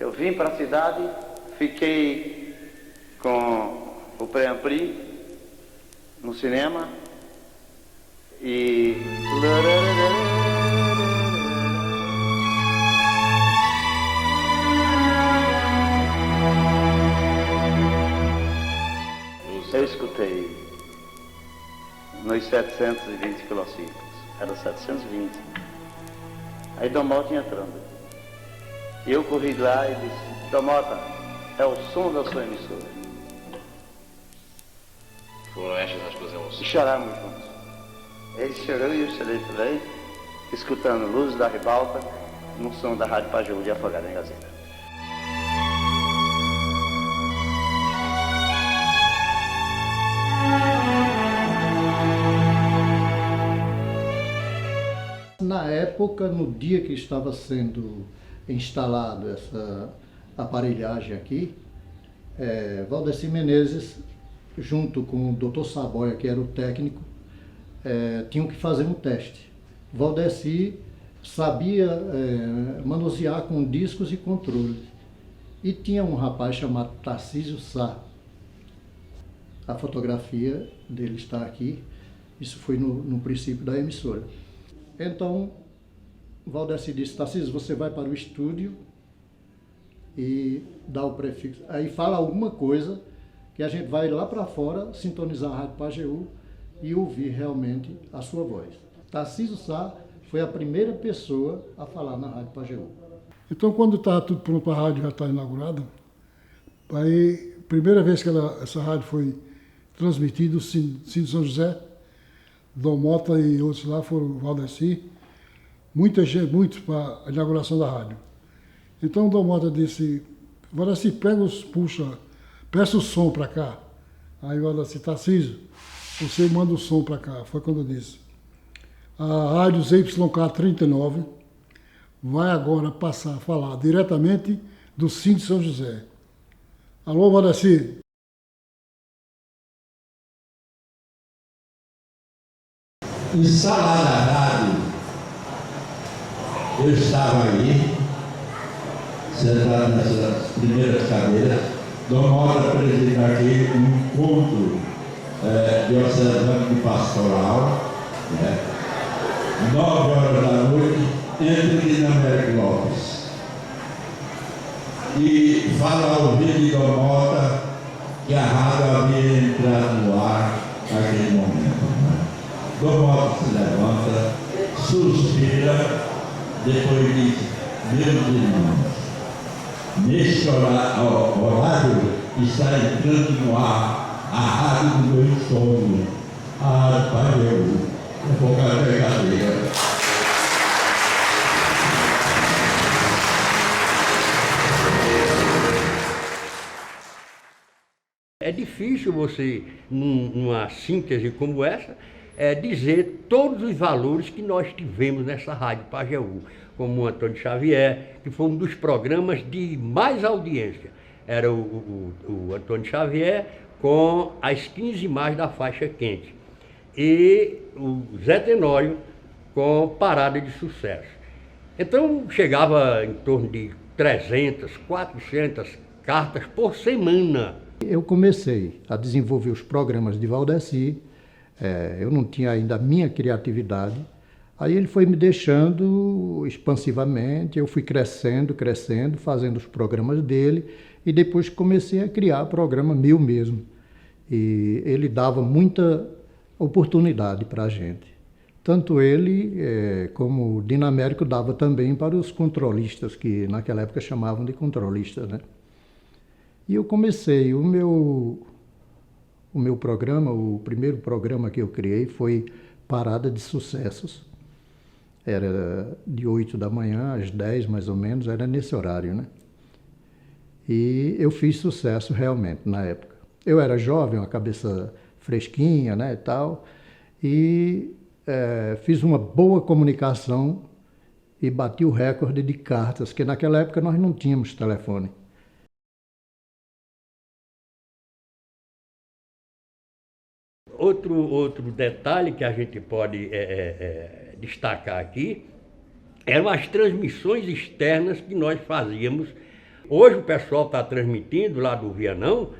Eu vim para a cidade, fiquei com o pré-ampli no cinema e... Eu escutei nos 720 quilociclos, era 720. Aí Dom Mota entrando. E eu corri lá e disse, Dom Mota, é o som da sua emissora. Foram estas as suas emoções? E choramos juntos. Ele chorou e eu chorei também, escutando Luzes da Ribalta no som da Rádio Pajeú de Afogado em Gazeta. Na época, no dia que estava sendo instalado essa aparelhagem aqui, Valdeci Menezes, junto com o Dr. Saboia, que era o técnico, tinham que fazer um teste. Valdeci sabia manusear com discos e controles. E tinha um rapaz chamado Tarcísio Sá. A fotografia dele está aqui. Isso foi no princípio da emissora. Então, Valdeci disse, Tarcísio, você vai para o estúdio e dá o prefixo. Aí fala alguma coisa que a gente vai lá para fora, sintonizar a Rádio Pajeú e ouvir realmente a sua voz. Tarcísio Sá foi a primeira pessoa a falar na Rádio Pajeú. Então, quando está tudo pronto para a rádio, já está inaugurada, aí, primeira vez que essa rádio foi transmitida, o Cine São José, Dom Mota e outros lá foram, Valdeci, muita gente, muitos para a inauguração da rádio. Então o Dom Mota disse, Valdeci, peça o som para cá. Aí o Valdeci, Tarcísio, você manda o som para cá. Foi quando eu disse. A rádio ZYK39 vai agora passar a falar diretamente do Cine São José. Alô, Valdeci? Instalada a rádio, eu estava aí, sentado nessas primeiras cadeiras. Dom Mota presida aqui um encontro diocesano de pastoral, 9 horas da noite, entre Dinamérico Lopes. E fala ao ouvido de Dom Mota que a rádio havia entrado no ar naquele momento. Dom Mota se levanta, suspira, depois diz, meus irmãos, neste horário está entrando no ar a rádio do meu sonho, a Rádio Pajeú, pouca brincadeira. É difícil você, numa síntese como essa, dizer todos os valores que nós tivemos nessa Rádio Pajeú, como o Antônio Xavier, que foi um dos programas de mais audiência. Era o Antônio Xavier com as 15 mais da faixa quente. E o Zé Tenório com Parada de Sucesso. Então chegava em torno de 300, 400 cartas por semana. Eu comecei a desenvolver os programas de Valdeci, eu não tinha ainda a minha criatividade, aí ele foi me deixando expansivamente, eu fui crescendo, fazendo os programas dele, e depois comecei a criar programa meu mesmo. E ele dava muita oportunidade para a gente. Tanto ele como o Dinamérico dava também para os controlistas, que naquela época chamavam de controlistas, né? E eu comecei, o meu programa, o primeiro programa que eu criei foi Parada de Sucessos. Era de 8 da manhã às 10 mais ou menos, era nesse horário, né? E eu fiz sucesso realmente na época. Eu era jovem, uma cabeça fresquinha, né, e tal, e fiz uma boa comunicação e bati o recorde de cartas, que naquela época nós não tínhamos telefone. Outro detalhe que a gente pode destacar aqui eram as transmissões externas que nós fazíamos Hoje o pessoal está transmitindo lá do Vianão,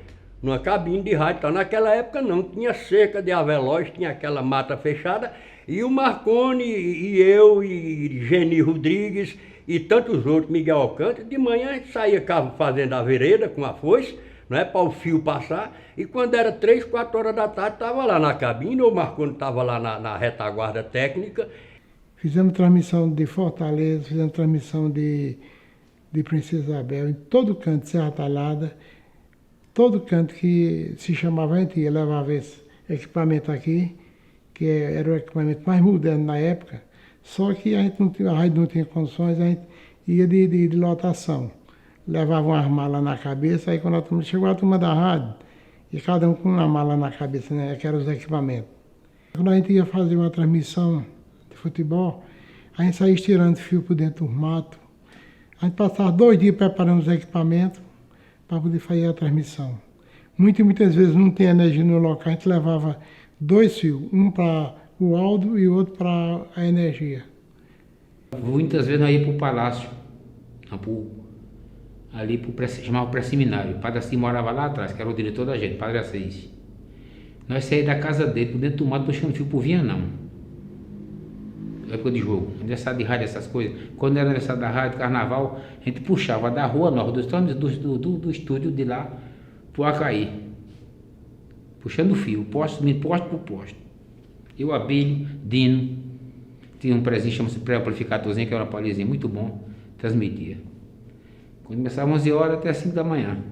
numa cabine de rádio. Então, naquela época não, tinha cerca de aveloz, tinha aquela mata fechada, e o Marconi, e eu, e Geni Rodrigues, e tantos outros, Miguel Alcântara, de manhã a gente saía fazendo a vereda com a foice, né, para o fio passar, e quando era 3, 4 horas da tarde, estava lá na cabine, ou o Marconi estava lá na retaguarda técnica. Fizemos transmissão de Fortaleza, fizemos transmissão de Princesa Isabel, em todo canto de Serra Talhada, todo canto que se chamava, a gente ia levar esse equipamento aqui, que era o equipamento mais moderno na época, só que a rádio não tinha condições, a gente ia de lotação. Levava uma mala na cabeça, aí quando chegou a turma da rádio, e cada um com uma mala na cabeça, né, que eram os equipamentos. Quando a gente ia fazer uma transmissão de futebol, a gente saía estirando fio por dentro do mato. A gente passava 2 dias preparando os equipamentos para poder fazer a transmissão. Muitas vezes não tem energia no local, a gente levava 2 fios, um para o áudio e outro para a energia. Muitas vezes nós íamos para o palácio, ali chamava o pré-seminário. O Padre Assis morava lá atrás, que era o diretor da gente, Padre Assis. Nós saímos da casa dele, por dentro do mato, puxando fio por Vianão. Época de jogo, aniversário de rádio, essas coisas. Quando era aniversário da rádio, carnaval, a gente puxava da rua nova, do estúdio de lá pro Acaí. Puxando fio, poste por poste. Eu, Abílio, Dino, tinha um prezinho, chama-se pré-amplificadorzinho, que era uma palhezinha muito bom, transmitia. Quando começava 11 horas até 5 da manhã.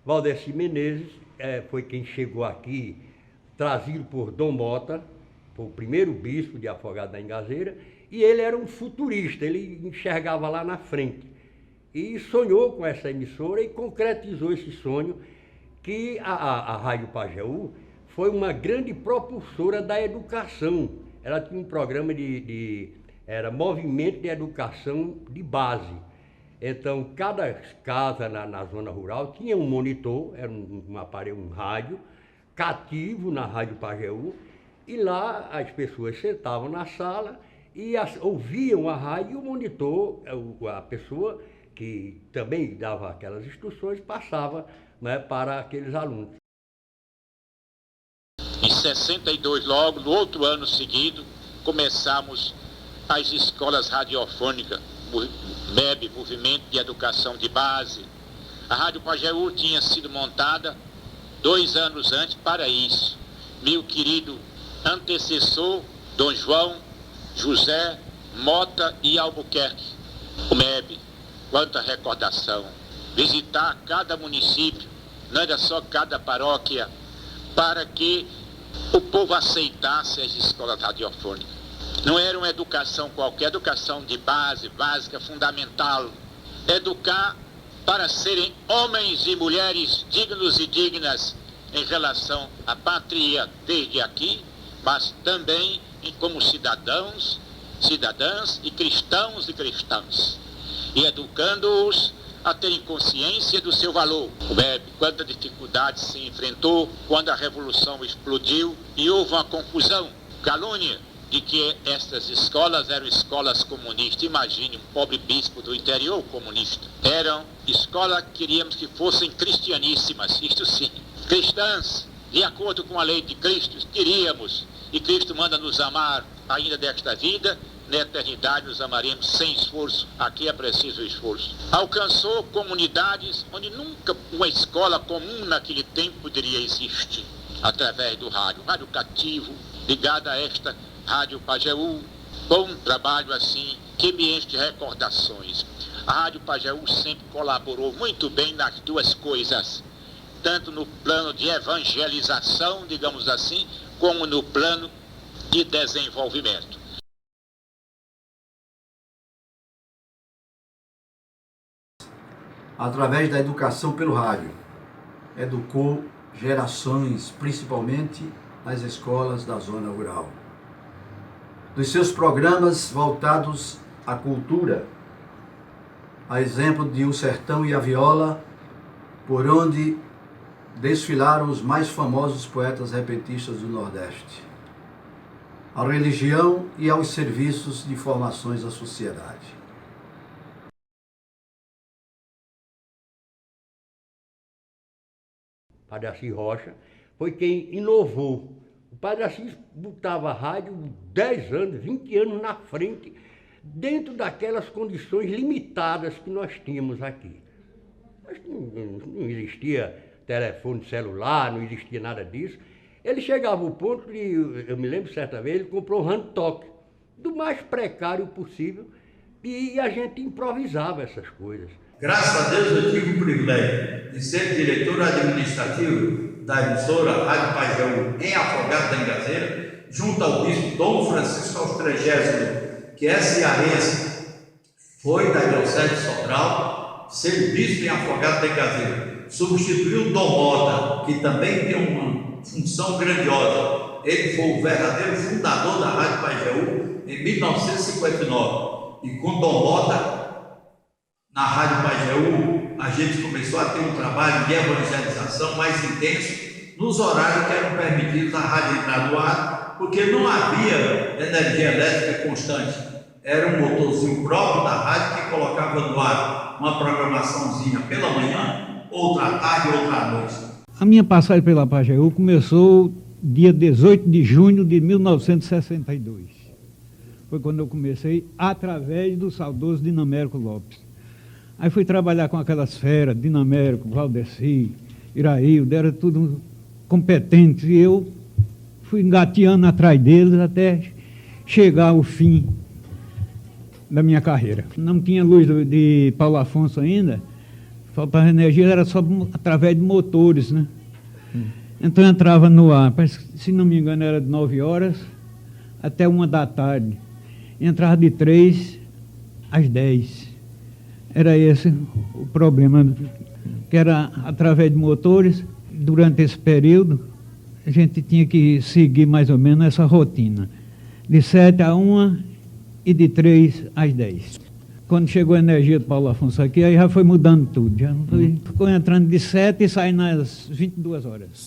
Valdeci Menezes foi quem chegou aqui, trazido por Dom Mota, foi o primeiro bispo de Afogados da Engazeira, e ele era um futurista, ele enxergava lá na frente. E sonhou com essa emissora e concretizou esse sonho, que a Rádio Pajeú foi uma grande propulsora da educação. Ela tinha um programa era Movimento de Educação de Base. Então, cada casa na zona rural tinha um monitor, era um aparelho, um rádio, cativo na Rádio Pajeú, e lá as pessoas sentavam na sala e ouviam a rádio, e o monitor, a pessoa que também dava aquelas instruções, passava, né, para aqueles alunos. Em 62, logo, no outro ano seguido, começamos as escolas radiofônicas, MEB, Movimento de Educação de Base. A Rádio Pajeú tinha sido montada 2 anos antes para isso. Meu querido antecessor, Dom João José Mota e Albuquerque, o MEB. Quanta recordação. Visitar cada município, não era só cada paróquia, para que o povo aceitasse as escolas radiofônicas. Não era uma educação qualquer, educação de base, básica, fundamental. Educar para serem homens e mulheres dignos e dignas em relação à pátria desde aqui, mas também como cidadãs e cristãos e cristãs. E educando-os a terem consciência do seu valor. O MEB, quanta dificuldade se enfrentou quando a Revolução explodiu e houve uma confusão, calúnia, de que estas escolas eram escolas comunistas. Imagine um pobre bispo do interior comunista. Eram escolas que queríamos que fossem cristianíssimas, isto sim, cristãs, de acordo com a lei de Cristo, queríamos. E Cristo manda nos amar ainda desta vida, na eternidade nos amaremos sem esforço. Aqui é preciso esforço. Alcançou comunidades onde nunca uma escola comum naquele tempo poderia existir, através do rádio cativo, ligado a esta Rádio Pajeú. Bom trabalho assim, que me enche de recordações. A Rádio Pajeú sempre colaborou muito bem nas duas coisas, tanto no plano de evangelização, digamos assim, como no plano de desenvolvimento. Através da educação pelo rádio, educou gerações, principalmente nas escolas da zona rural. Dos seus programas voltados à cultura, a exemplo de O Sertão e a Viola, por onde desfilaram os mais famosos poetas repentistas do Nordeste. à religião e aos serviços de informações à sociedade. Padre Assis Rocha foi quem inovou. O Padre Assis botava a rádio 10 anos, 20 anos na frente, dentro daquelas condições limitadas que nós tínhamos aqui. Mas não existia telefone celular, não existia nada disso. Ele chegava ao ponto de, eu me lembro certa vez, ele comprou um hand-talk, do mais precário possível, e a gente improvisava essas coisas. Graças a Deus eu tive o privilégio de ser diretor administrativo da emissora Rádio Pajeú em Afogados da Engazeira, junto ao bispo Dom Francisco Austrégésimo, que é cearense, foi da Diocese de Sobral, ser bispo em Afogados da Engazeira. Substituiu o Dom Mota, que também tem uma função grandiosa. Ele foi o verdadeiro fundador da Rádio Pajeú em 1959. E com Dom Mota, na Rádio Pajeú, a gente começou a ter um trabalho de evangelização mais intenso nos horários que eram permitidos a rádio entrar no ar, porque não havia energia elétrica constante. Era um motorzinho próprio da rádio que colocava no ar uma programaçãozinha pela manhã, outra à tarde, outra à noite. A minha passagem pela Pajeú começou dia 18 de junho de 1962. Foi quando eu comecei, através do saudoso Dinamérico Lopes. Aí fui trabalhar com aquelas feras, Dinamérico, Valdeci, Iraíldo, era tudo competente. E eu fui engateando atrás deles até chegar ao fim da minha carreira. Não tinha luz de Paulo Afonso ainda, faltava energia, era só através de motores, né? Então eu entrava no ar, se não me engano era de 9 horas até 1 da tarde. Entrava de 3 às 10. Era esse o problema, que era através de motores. Durante esse período, a gente tinha que seguir mais ou menos essa rotina, de 7 a 1 e de 3 às 10. Quando chegou a energia do Paulo Afonso aqui, aí já foi mudando tudo. Já ficou entrando de 7 e saindo às 22 horas.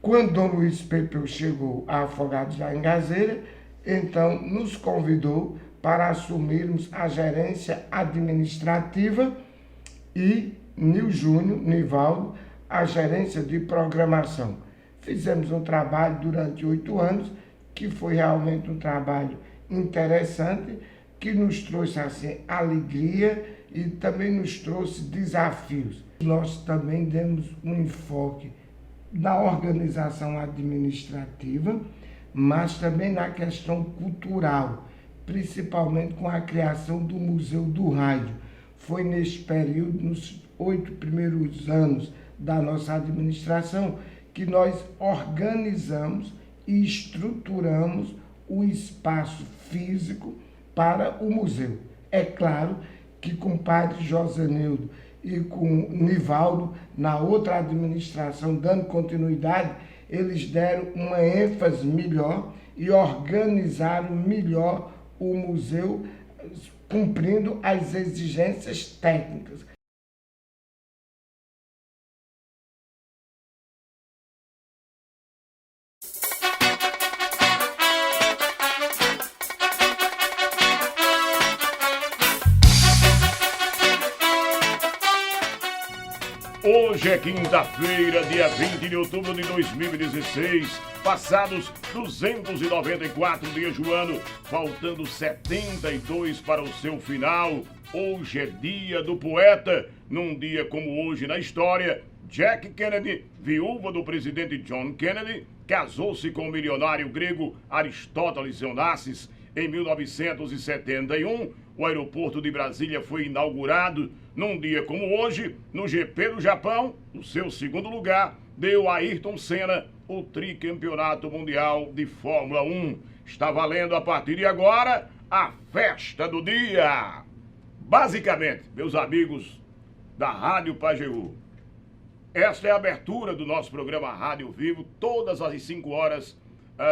Quando Dom Luiz Pepeu chegou a Afogados da Engazeira, então nos convidou para assumirmos a gerência administrativa e Nil Júnior, Nivaldo, a gerência de programação. Fizemos um trabalho durante 8 anos, que foi realmente um trabalho interessante, que nos trouxe assim, alegria e também nos trouxe desafios. Nós também demos um enfoque na organização administrativa, mas também na questão cultural, principalmente com a criação do Museu do Rádio. Foi neste período, nos 8 primeiros anos da nossa administração, que nós organizamos e estruturamos o espaço físico para o museu. É claro que com o padre Josenildo e com Nivaldo, na outra administração, dando continuidade, eles deram uma ênfase melhor e organizaram melhor o museu, cumprindo as exigências técnicas. Hoje é quinta-feira, dia 20 de outubro de 2016, passados 294 dias do ano, faltando 72 para o seu final. Hoje é dia do poeta. Num dia como hoje na história, Jack Kennedy, viúva do presidente John Kennedy, casou-se com o milionário grego Aristóteles Onassis. Em 1971, o aeroporto de Brasília foi inaugurado. Num dia como hoje, no GP do Japão, no seu segundo lugar, deu a Ayrton Senna o tricampeonato mundial de Fórmula 1. Está valendo a partir de agora a festa do dia. Basicamente, meus amigos da Rádio Pajeú, esta é a abertura do nosso programa Rádio Vivo, todas as 5 horas,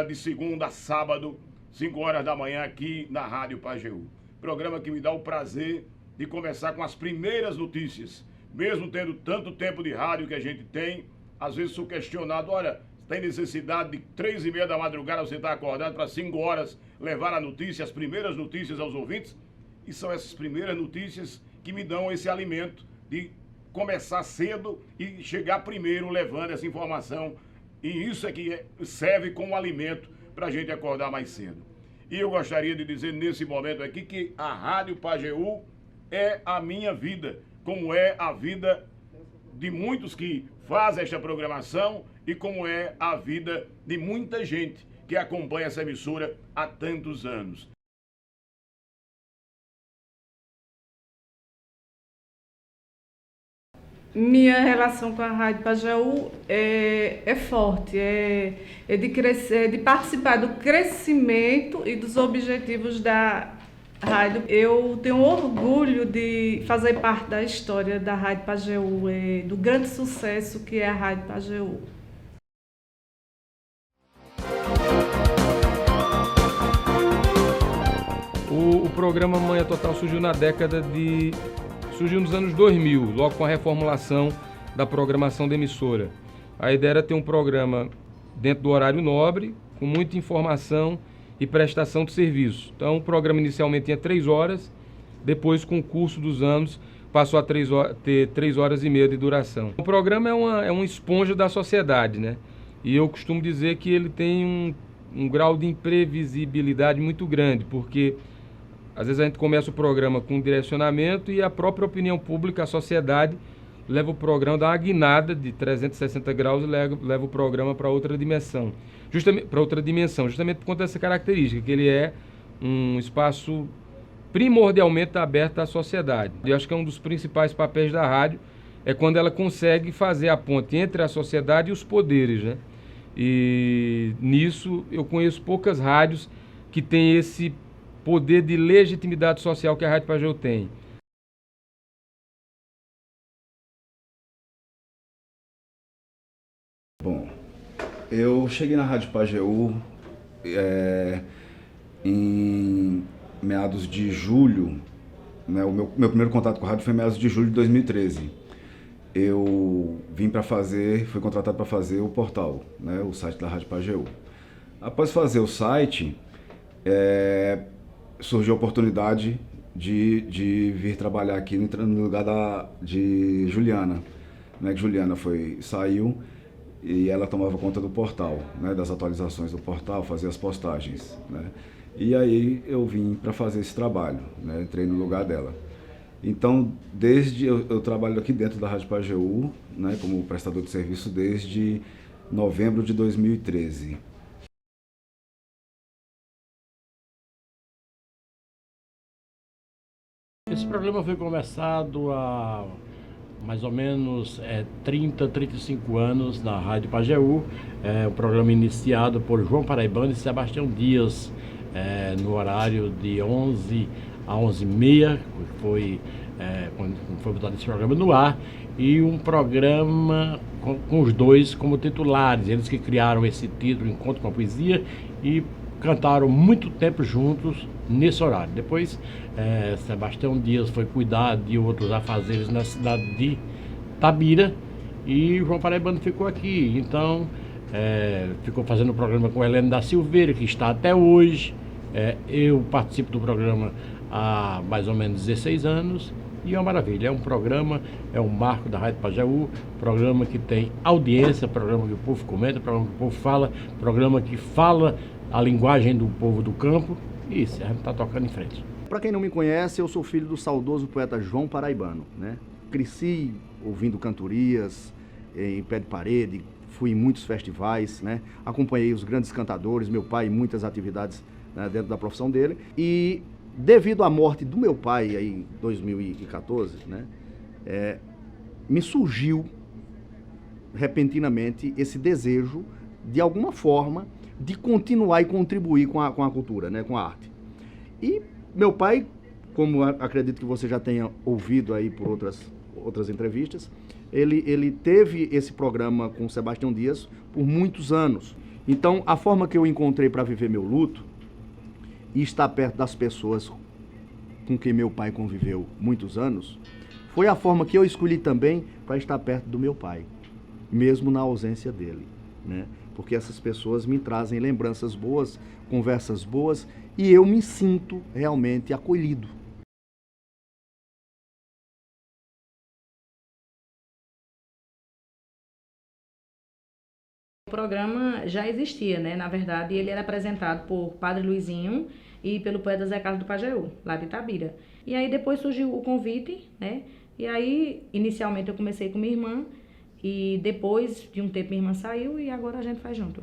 de segunda a sábado, 5 horas da manhã aqui na Rádio Pajeú. Programa que me dá o prazer de começar com as primeiras notícias. Mesmo tendo tanto tempo de rádio que a gente tem, às vezes sou questionado, olha, tem necessidade de 3h30 da madrugada você estar acordado para 5 horas levar a notícia, as primeiras notícias aos ouvintes? E são essas primeiras notícias que me dão esse alimento de começar cedo e chegar primeiro levando essa informação. E isso é que serve como alimento para a gente acordar mais cedo. E eu gostaria de dizer nesse momento aqui que a Rádio Pajeú é a minha vida, como é a vida de muitos que fazem esta programação e como é a vida de muita gente que acompanha essa emissora há tantos anos. Minha relação com a Rádio Pajeú é forte, é de crescer, de participar do crescimento e dos objetivos da rádio. Eu tenho orgulho de fazer parte da história da Rádio Pajeú, do grande sucesso que é a Rádio Pajeú. O programa Manhã Total surgiu surgiu nos anos 2000, logo com a reformulação da programação da emissora. A ideia era ter um programa dentro do horário nobre, com muita informação e prestação de serviço. Então o programa inicialmente tinha 3 horas, depois com o curso dos anos passou a ter 3 horas e meia de duração. O programa é uma esponja da sociedade, né? E eu costumo dizer que ele tem um grau de imprevisibilidade muito grande, porque às vezes a gente começa o programa com um direcionamento e a própria opinião pública, a sociedade, leva o programa, dá uma guinada de 360 graus e leva o programa para outra dimensão. Justamente por conta dessa característica, que ele é um espaço primordialmente aberto à sociedade. Eu acho que é um dos principais papéis da rádio, é quando ela consegue fazer a ponte entre a sociedade e os poderes, né? E nisso eu conheço poucas rádios que têm esse poder de legitimidade social que a Rádio Pajeú tem. Bom, eu cheguei na Rádio Pajeú em meados de julho, né? O meu primeiro contato com a rádio foi em meados de julho de 2013. Eu fui contratado para fazer o portal, né? O site da Rádio Pajeú. Após fazer o site, surgiu a oportunidade de vir trabalhar aqui no lugar de Juliana, né? Que Juliana saiu e ela tomava conta do portal, né? Das atualizações do portal, fazia as postagens, né? E aí eu vim para fazer esse trabalho, né? Entrei no lugar dela. Então, eu trabalho aqui dentro da Rádio Pajeú, né? Como prestador de serviço desde novembro de 2013. Esse programa foi começado há mais ou menos 35 anos na Rádio Pajeú. Um programa iniciado por João Paraibano e Sebastião Dias, no horário de 11 a 11h30, quando foi botado esse programa no ar, e um programa com os dois como titulares, eles que criaram esse título, Encontro com a Poesia, e cantaram muito tempo juntos nesse horário. Depois, Sebastião Dias foi cuidar de outros afazeres na cidade de Tabira e João Paraibano ficou aqui. Então, ficou fazendo o programa com Helena da Silveira, que está até hoje. Eu participo do programa há mais ou menos 16 anos e é uma maravilha. É um programa, é um marco da Rádio Pajeú, programa que tem audiência, programa que o povo comenta, programa que o povo fala, programa que fala a linguagem do povo do campo. E isso, a gente está tocando em frente. Para quem não me conhece, eu sou filho do saudoso poeta João Paraibano, né? Cresci ouvindo cantorias em pé de parede, fui em muitos festivais, né? Acompanhei os grandes cantadores, meu pai em muitas atividades, né, dentro da profissão dele. E devido à morte do meu pai aí, em 2014, né, me surgiu repentinamente esse desejo, de alguma forma, de continuar e contribuir com a cultura, né, com a arte. E meu pai, como acredito que você já tenha ouvido aí por outras entrevistas, ele teve esse programa com o Sebastião Dias por muitos anos. Então, a forma que eu encontrei para viver meu luto e estar perto das pessoas com quem meu pai conviveu muitos anos, foi a forma que eu escolhi também para estar perto do meu pai. mesmo na ausência dele, né? Porque essas pessoas me trazem lembranças boas, conversas boas, e eu me sinto realmente acolhido. O programa já existia, né? Na verdade, ele era apresentado por Padre Luizinho e pelo poeta Zé Carlos do Pajeú, lá de Itabira. E aí depois surgiu o convite, né? E aí, inicialmente, eu comecei com minha irmã, e depois de um tempo minha irmã saiu, e agora a gente faz junto.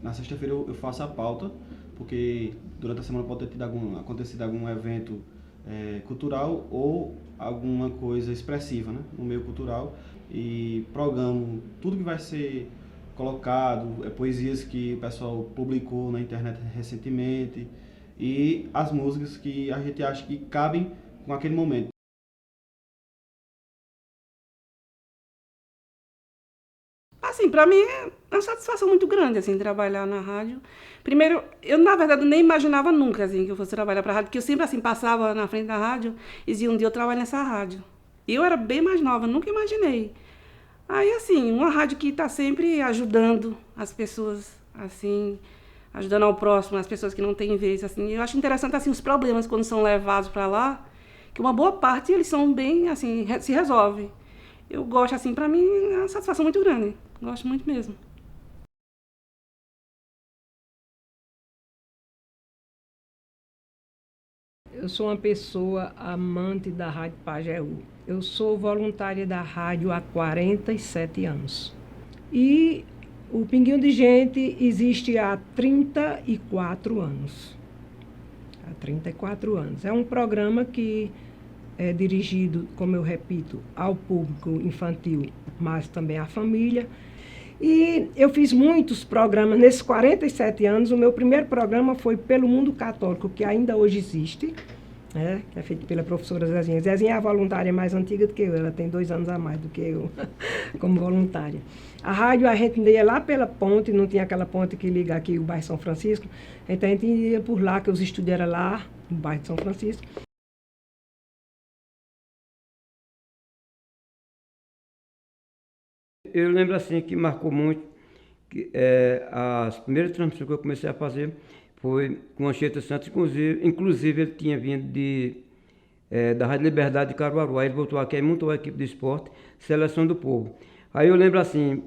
Na sexta-feira eu faço a pauta, porque durante a semana pode ter acontecido algum evento cultural ou alguma coisa expressiva, né? No meio cultural, e programo tudo que vai ser colocado, poesias que o pessoal publicou na internet recentemente, e as músicas que a gente acha que cabem com aquele momento. Assim, para mim é uma satisfação muito grande, assim, trabalhar na rádio. Primeiro, eu na verdade nem imaginava nunca, assim, que eu fosse trabalhar para a rádio, porque eu sempre, assim, passava na frente da rádio e dizia, um dia eu trabalho nessa rádio. E eu era bem mais nova, nunca imaginei. Aí, assim, uma rádio que está sempre ajudando as pessoas, assim, ajudando ao próximo, as pessoas que não têm vez, assim. Eu acho interessante, assim, os problemas quando são levados para lá, que uma boa parte eles são bem, assim, se resolve. Eu gosto, assim, para mim é uma satisfação muito grande. Gosto muito mesmo. Eu sou uma pessoa amante da Rádio Pajeú. Eu sou voluntária da rádio há 47 anos. E o Pinguinho de Gente existe há 34 anos. Há 34 anos. É um programa que é dirigido, como eu repito, ao público infantil, mas também à família. E eu fiz muitos programas. Nesses 47 anos, o meu primeiro programa foi Pelo Mundo Católico, que ainda hoje existe, né? Que é feito pela professora Zezinha. Zezinha é a voluntária mais antiga do que eu, ela tem 2 anos a mais do que eu, como voluntária. A rádio a gente ia lá pela ponte, não tinha aquela ponte que liga aqui o bairro São Francisco, então a gente ia por lá, que os estúdios eram lá, no bairro de São Francisco. Eu lembro assim que marcou muito, que as primeiras transmissões que eu comecei a fazer foi com Anchieta Santos, inclusive ele tinha vindo da Rádio Liberdade de Caruaru, aí ele voltou aqui e montou a equipe de esporte, Seleção do Povo. Aí eu lembro assim,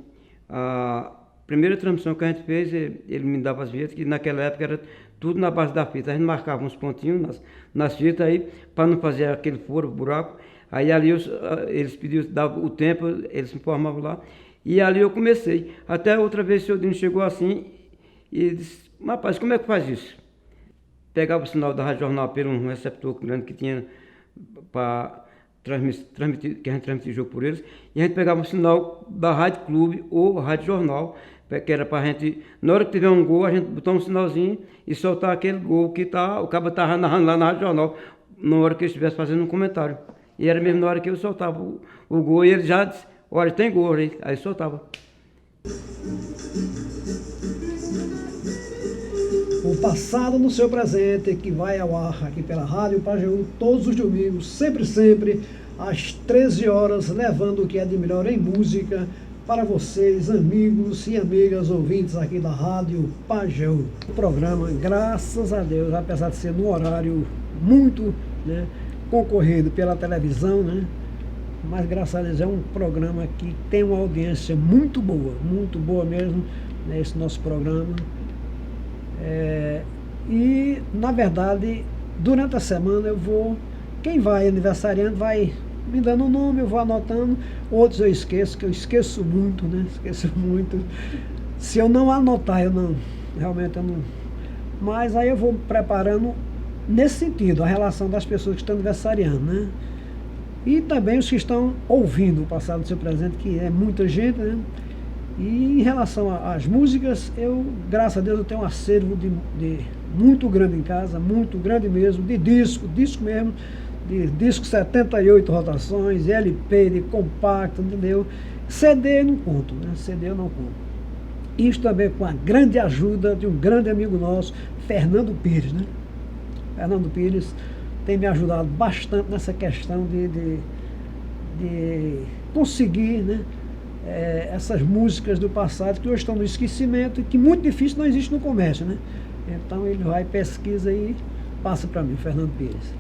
a primeira transmissão que a gente fez, ele me dava as fitas, que naquela época era tudo na base da fita, a gente marcava uns pontinhos nas fitas aí, para não fazer aquele furo, buraco. Aí ali eles pediam, dava o tempo, eles me informavam lá, e ali eu comecei. Até outra vez o senhor Dino chegou assim e disse, rapaz, como é que faz isso? Pegava o sinal da Rádio Jornal pelo um receptor grande que tinha para transmitir, que a gente transmitia o jogo por eles, e a gente pegava o sinal da Rádio Clube ou Rádio Jornal, que era para a gente, na hora que tiver um gol, a gente botar um sinalzinho e soltar aquele gol que o cabo estava narrando lá na Rádio Jornal, na hora que ele estivesse fazendo um comentário. E era mesmo na hora que eu soltava o gol, e ele já disse, olha, tem gol aí soltava. O passado no seu presente, que vai ao ar aqui pela Rádio Pajeú, todos os domingos, sempre, às 13 horas, levando o que é de melhor em música para vocês, amigos e amigas ouvintes aqui da Rádio Pajeú. O programa, graças a Deus, apesar de ser num horário muito, né, concorrido pela televisão, né? Mas graças a Deus é um programa que tem uma audiência muito boa mesmo, né? Esse nosso programa. E na verdade, durante a semana quem vai aniversariando vai me dando um nome, eu vou anotando, outros eu esqueço, que eu esqueço muito, né? Esqueço muito. Se eu não anotar, realmente eu não. Mas aí eu vou preparando nesse sentido, a relação das pessoas que estão aniversariando, né? E também os que estão ouvindo o passado do seu presente, que é muita gente, né? E em relação às músicas, graças a Deus, eu tenho um acervo de muito grande em casa, muito grande mesmo, de disco mesmo, de disco 78 rotações, LP, de compacto, entendeu? CD eu não conto, né? CD eu não conto. Isso também com a grande ajuda de um grande amigo nosso, Fernando Pires, né? Fernando Pires tem me ajudado bastante nessa questão de conseguir, né, essas músicas do passado que hoje estão no esquecimento e que muito difícil não existe no comércio, né? Então ele vai, pesquisa e passa para mim, Fernando Pires.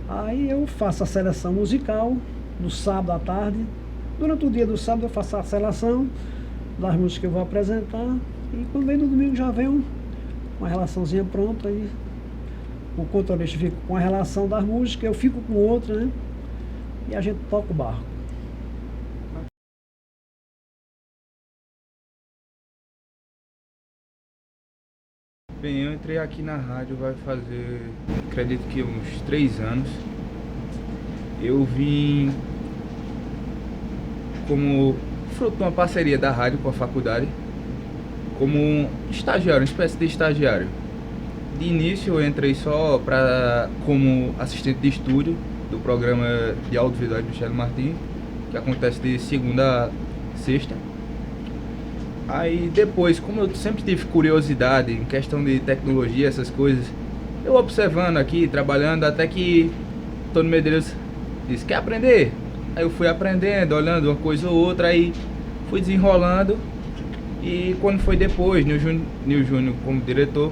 Aí eu faço a seleção musical no sábado à tarde. Durante o dia do sábado eu faço a seleção das músicas que eu vou apresentar e quando vem no domingo já vem uma relaçãozinha pronta aí. O controlista fica com a relação das músicas, eu fico com outra, né? E a gente toca o barco. Bem, eu entrei aqui na rádio vai fazer, acredito que uns 3 anos. Eu vim como fruto de uma parceria da rádio com a faculdade, como um estagiário, uma espécie de estagiário. De início eu entrei só como assistente de estúdio do programa de audiovisual de Michele Martins, que acontece de segunda a sexta. Aí depois, como eu sempre tive curiosidade em questão de tecnologia, essas coisas, eu observando aqui, trabalhando, até que Tony Medeiros disse, quer aprender? Aí eu fui aprendendo, olhando uma coisa ou outra, aí fui desenrolando. E quando foi depois, Nil Júnior como diretor,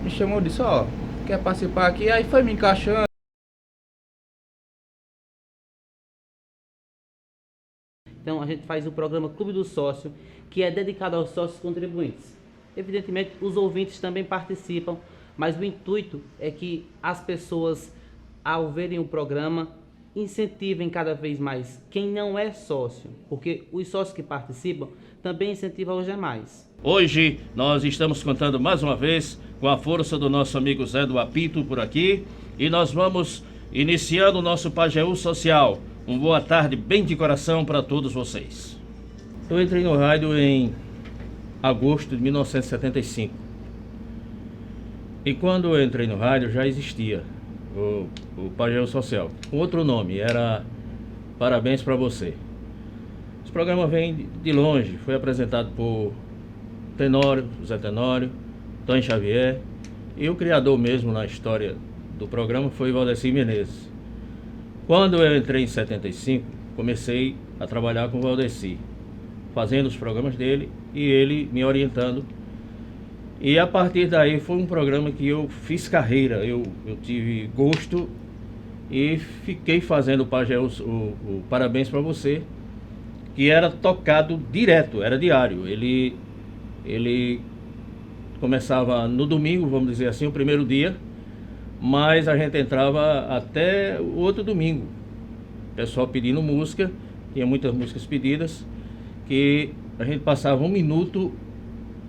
me chamou e disse, ó, quer participar aqui? Aí foi me encaixando. Então a gente faz o programa Clube do Sócio, que é dedicado aos sócios contribuintes. Evidentemente os ouvintes também participam, mas o intuito é que as pessoas, ao verem o programa, incentivem cada vez mais quem não é sócio, porque os sócios que participam também incentivam os demais. Hoje nós estamos contando mais uma vez com a força do nosso amigo Zé do Apito por aqui e nós vamos iniciando o nosso Pajeú Social. Uma boa tarde bem de coração para todos vocês. Eu entrei no rádio em agosto de 1975 e quando eu entrei no rádio já existia o Pajeú Social, com outro nome, era Parabéns para Você. Esse programa vem de longe, foi apresentado por Tenório, José Tenório, Tony Xavier, e o criador mesmo na história do programa foi Valdeci Menezes. Quando eu entrei em 75, comecei a trabalhar com o Valdeci, fazendo os programas dele e ele me orientando. E a partir daí foi um programa que eu fiz carreira, eu tive gosto e fiquei fazendo o Parabéns para Você, que era tocado direto, era diário. Ele começava no domingo, vamos dizer assim, o primeiro dia, mas a gente entrava até o outro domingo. O pessoal pedindo música, tinha muitas músicas pedidas, que a gente passava um minuto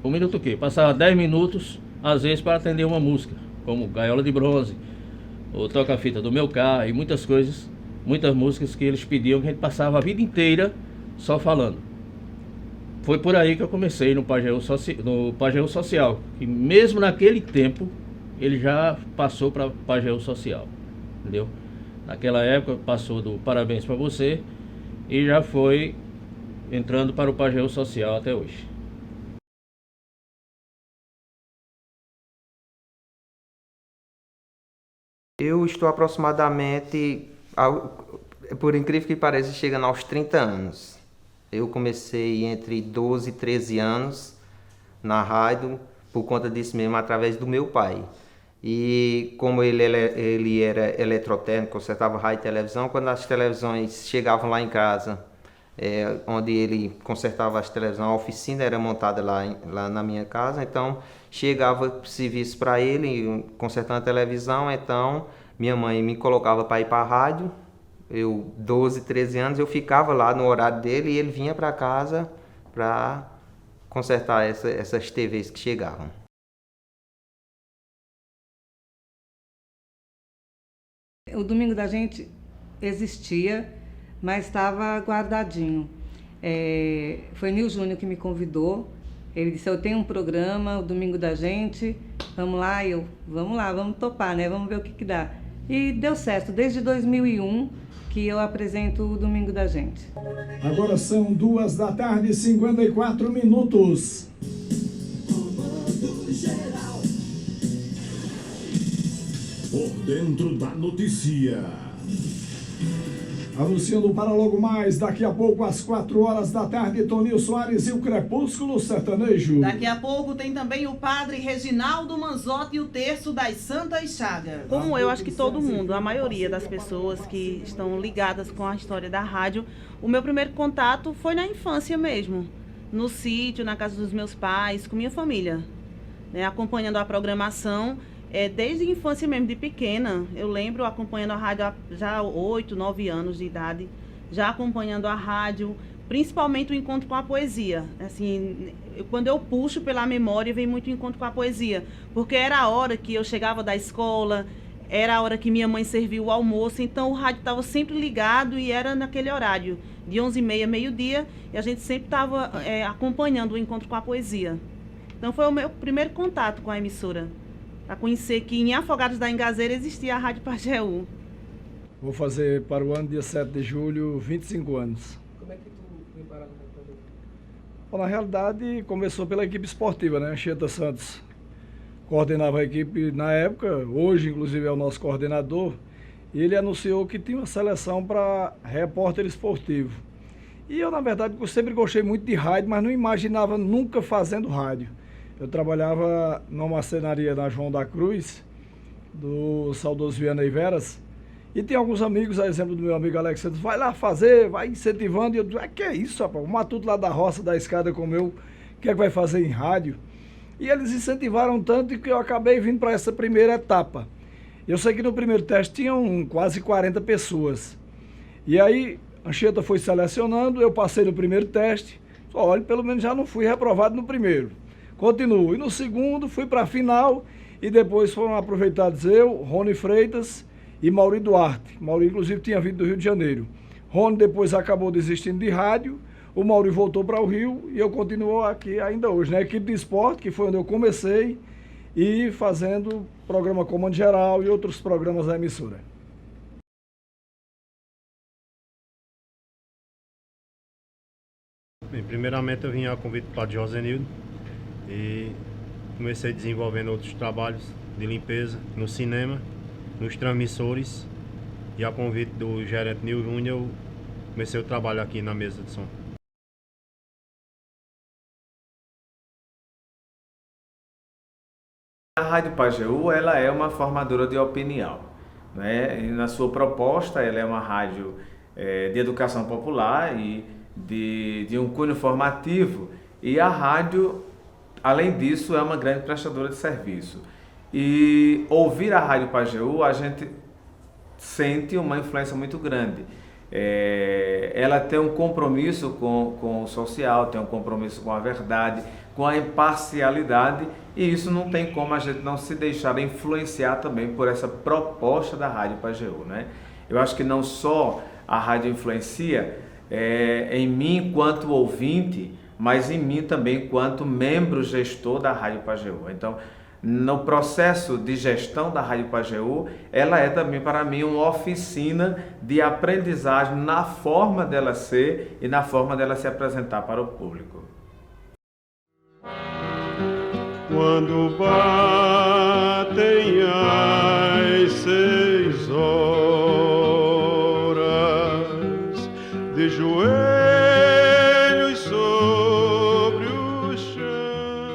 o quê? Passava 10 minutos, às vezes, para atender uma música, como Gaiola de Bronze, ou Toca-Fita do Meu Carro, e muitas coisas, muitas músicas que eles pediam, que a gente passava a vida inteira só falando. Foi por aí que eu comecei no Pajeú Social, que mesmo naquele tempo, ele já passou para Pajeú Social, entendeu? Naquela época passou do Parabéns para Você e já foi entrando para o Pajeú Social até hoje. Eu estou aproximadamente, por incrível que pareça, chegando aos 30 anos. Eu comecei entre 12 e 13 anos na rádio, por conta disso mesmo, através do meu pai. E como ele era eletrotécnico, consertava rádio e televisão, quando as televisões chegavam lá em casa, onde ele consertava as televisões, a oficina era montada lá na minha casa, então chegava serviço para ele, consertando a televisão, então minha mãe me colocava para ir para a rádio. Eu, 12, 13 anos, eu ficava lá no horário dele e ele vinha para casa para consertar essas TVs que chegavam. O Domingo da Gente existia, mas estava guardadinho. Foi Nil Júnior que me convidou. Ele disse, eu tenho um programa, o Domingo da Gente, vamos lá? Vamos lá, vamos topar, né? Vamos ver o que dá. E deu certo, desde 2001 que eu apresento o Domingo da Gente. Agora são 2h54. Por dentro da notícia. Anunciando para logo mais, daqui a pouco, às 4 horas da tarde, Toninho Soares e o Crepúsculo Sertanejo. Daqui a pouco tem também o padre Reginaldo Manzotti e o terço das Santas Chagas. Como eu acho que todo mundo, a maioria das pessoas que estão ligadas com a história da rádio, o meu primeiro contato foi na infância mesmo, no sítio, na casa dos meus pais, com minha família, né, acompanhando a programação. Desde a infância mesmo, de pequena, eu lembro acompanhando a rádio há já 8, 9 anos de idade, já acompanhando a rádio, principalmente o encontro com a poesia. Assim, quando eu puxo pela memória, vem muito o encontro com a poesia, porque era a hora que eu chegava da escola, era a hora que minha mãe servia o almoço, então o rádio estava sempre ligado e era naquele horário, de 11h30, meio-dia, e a gente sempre estava acompanhando o encontro com a poesia. Então foi o meu primeiro contato com a emissora, a conhecer que em Afogados da Engazeira existia a Rádio Pajeú. Vou fazer para o ano, dia 7 de julho, 25 anos. Como é que tu veio parar no Rádio Pajeú? Bom, na realidade, começou pela equipe esportiva, né? Anchieta Santos coordenava a equipe na época, hoje inclusive é o nosso coordenador, e ele anunciou que tinha uma seleção para repórter esportivo. E eu, na verdade, sempre gostei muito de rádio, mas não imaginava nunca fazendo rádio. Eu trabalhava numa marcenaria na João da Cruz, do saudoso Vianney Veras, e tem alguns amigos, a exemplo do meu amigo Alex Santos, vai lá fazer, vai incentivando, e eu digo, que é isso, rapaz, o matuto lá da roça, da escada como eu, o que é que vai fazer em rádio? E eles incentivaram tanto que eu acabei vindo para essa primeira etapa. Eu sei que no primeiro teste tinham quase 40 pessoas, e aí Anchieta foi selecionando, eu passei no primeiro teste, olha, pelo menos já não fui reprovado no primeiro. Continuo. E no segundo, fui para a final e depois foram aproveitados eu, Rony Freitas e Mauri Duarte. Mauri, inclusive, tinha vindo do Rio de Janeiro. Rony depois acabou desistindo de rádio, o Mauri voltou para o Rio e eu continuo aqui ainda hoje, na equipe de esporte, que foi onde eu comecei, e fazendo programa Comando Geral e outros programas da emissora. Bem, primeiramente eu vim a convite do Padre Josenildo e comecei desenvolvendo outros trabalhos de limpeza no cinema, nos transmissores, e a convite do gerente Nil Júnior eu comecei o trabalho aqui na mesa de som. A Rádio Pajeú, ela é uma formadora de opinião, né? E na sua proposta, ela é uma rádio de educação popular e de um cunho formativo, e a rádio, além disso, é uma grande prestadora de serviço. E ouvir a Rádio Pajeú, a gente sente uma influência muito grande. Ela tem um compromisso com o social, tem um compromisso com a verdade, com a imparcialidade, e isso não tem como a gente não se deixar influenciar também por essa proposta da Rádio Pajeú, né? Eu acho que não só a rádio influencia em mim enquanto ouvinte, mas em mim também enquanto membro gestor da Rádio Pajeú. Então, no processo de gestão da Rádio Pajeú, ela é também para mim uma oficina de aprendizagem na forma dela ser e na forma dela se apresentar para o público. Quando batem as 6 horas, de joelhos sobre o chão.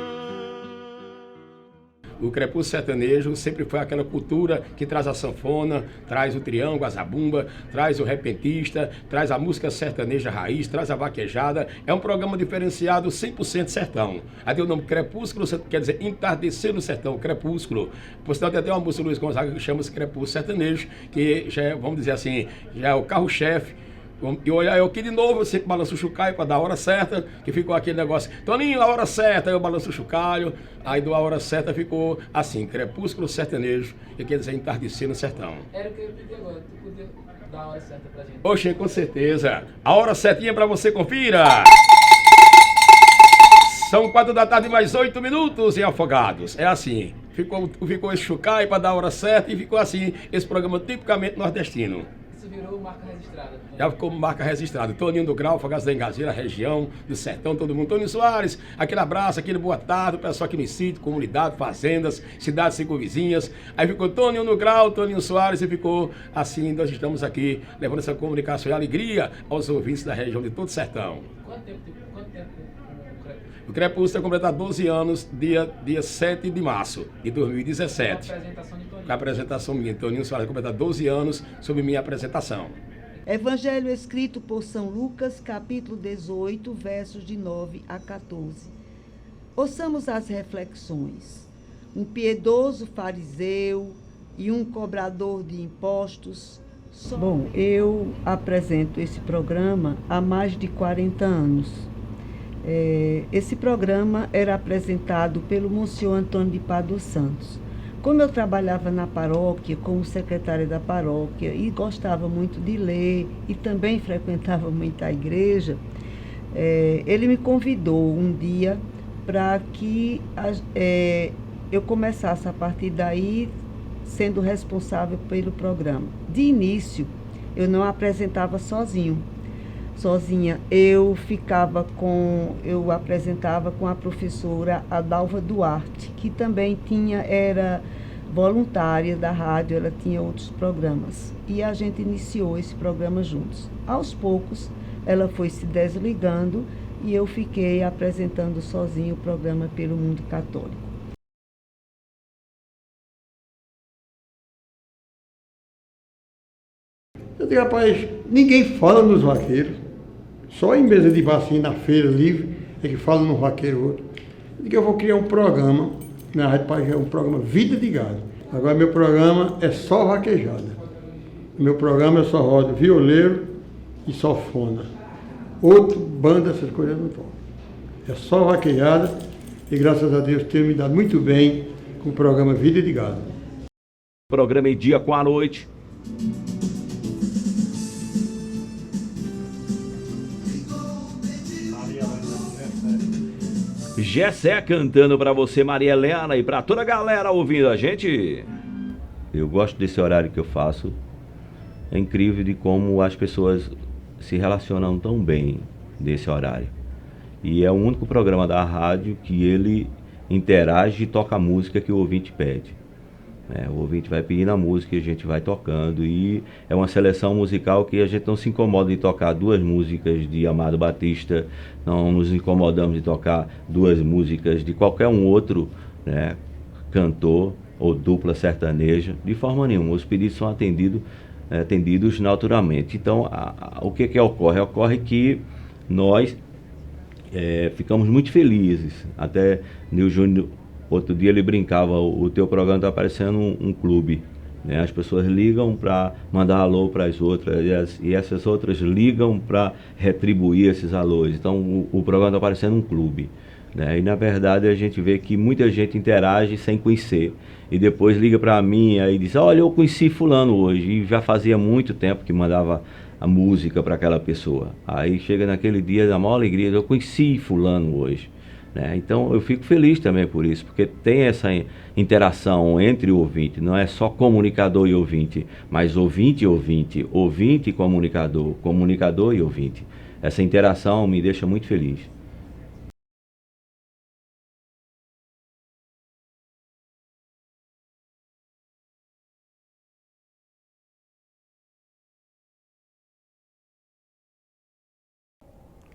O Crepúsculo Sertanejo sempre foi aquela cultura que traz a sanfona, traz o triângulo, a zabumba, traz o repentista, traz a música sertaneja raiz, traz a vaquejada. É um programa diferenciado 100% sertão. Aí tem o nome Crepúsculo, quer dizer entardecer no sertão, Crepúsculo. Por sinal, tem até uma música do Luiz Gonzaga que chama-se Crepúsculo Sertanejo, que já é, vamos dizer assim, já é o carro-chefe. E olhar eu aqui de novo, eu sempre balanço o chocalho para dar a hora certa, que ficou aquele negócio, Toninho, a hora certa, aí eu balanço o chocalho, aí da hora certa ficou assim, Crepúsculo Sertanejo, que quer dizer entardecer no sertão. Era o que eu pedi agora, tu podia dar a hora certa pra gente. Oxe, com certeza. A hora certinha para você, confira. São 4 da tarde mais 8 minutos em Afogados. É assim, ficou esse chocalho para dar a hora certa e ficou assim, esse programa tipicamente nordestino. Isso virou marca registrada. Já ficou marca registrada. Toninho do Grau, Fogaça da Engazeira, região, do Sertão, todo mundo. Toninho Soares, aquele abraço, aquele boa tarde, o pessoal aqui no sítio, comunidade, fazendas, cidades circunvizinhas. Aí ficou Toninho do Grau, Toninho Soares e ficou assim. Nós estamos aqui levando essa comunicação e alegria aos ouvintes da região de todo o Sertão. Quanto tempo O Crepúsculo vai completar 12 anos, dia 7 de março de 2017. Com a apresentação de Toninho. Com a apresentação minha. Toninho Soares vai completar 12 anos sobre minha apresentação. Evangelho escrito por São Lucas, capítulo 18, versos de 9 a 14. Ouçamos as reflexões. Um piedoso fariseu e um cobrador de impostos. Bom, eu apresento esse programa há mais de 40 anos. Esse programa era apresentado pelo Monsenhor Antônio de Padua Santos. Como eu trabalhava na paróquia, como secretária da paróquia, e gostava muito de ler, e também frequentava muito a igreja, ele me convidou um dia para que eu começasse a partir daí, sendo responsável pelo programa. De início, eu não apresentava sozinha. Eu apresentava com a professora Adalva Duarte, que também era voluntária da rádio, ela tinha outros programas. E a gente iniciou esse programa juntos. Aos poucos, ela foi se desligando e eu fiquei apresentando sozinho o programa pelo Mundo Católico. Eu digo, rapaz, ninguém fala nos vaqueiros. Só em mesa de vacina, na feira livre, é que fala no vaqueiro outro. Eu digo, eu vou criar um programa, na Rádio Pajé, um programa Vida de Gado. Agora meu programa é só vaquejada. Meu programa eu só rodo violeiro e sanfona. Outro, banda, essas coisas não tocam. É só vaquejada e graças a Deus tenho me dado muito bem com o programa Vida de Gado. Programa em dia com a noite. Gessé cantando pra você, Maria Helena, e pra toda a galera ouvindo a gente. Eu gosto desse horário que eu faço. É incrível de como as pessoas se relacionam tão bem nesse horário. E é o único programa da rádio que ele interage e toca a música que o ouvinte pede. O ouvinte vai pedindo a música e a gente vai tocando, e é uma seleção musical que a gente não se incomoda de tocar duas músicas de Amado Batista, não nos incomodamos de tocar duas músicas de qualquer um outro, cantor ou dupla sertaneja, de forma nenhuma. Os pedidos são atendidos naturalmente. Então, o que ocorre? Ocorre que nós ficamos muito felizes. Até Nil Júnior, outro dia ele brincava, o teu programa está parecendo um clube, As pessoas ligam para mandar alô para as outras e essas outras ligam para retribuir esses alôs. Então o programa está parecendo um clube, E na verdade a gente vê que muita gente interage sem conhecer e depois liga para mim e diz, olha, eu conheci fulano hoje, e já fazia muito tempo que mandava a música para aquela pessoa. Aí chega naquele dia da maior alegria, eu conheci fulano hoje. Então eu fico feliz também por isso, porque tem essa interação entre o ouvinte, não é só comunicador e ouvinte, mas ouvinte e ouvinte, ouvinte e comunicador, comunicador e ouvinte. Essa interação me deixa muito feliz.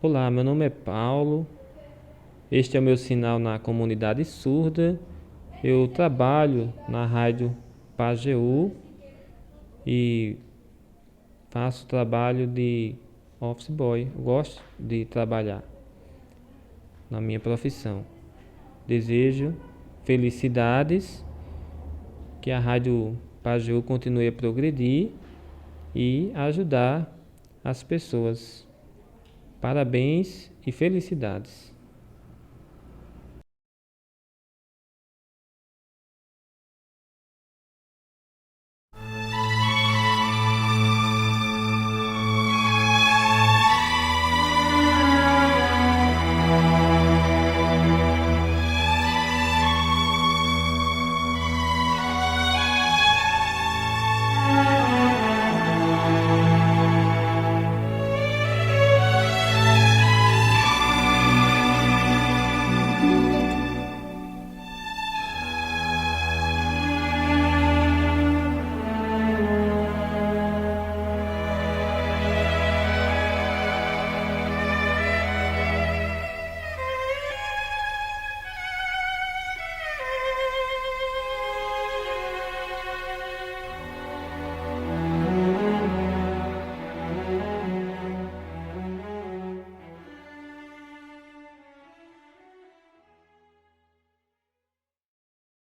Olá, meu nome é Paulo. Este é o meu sinal na comunidade surda. Eu trabalho na rádio Pajeú e faço trabalho de office boy. Eu gosto de trabalhar na minha profissão. Desejo felicidades, que a rádio Pajeú continue a progredir e ajudar as pessoas. Parabéns e felicidades.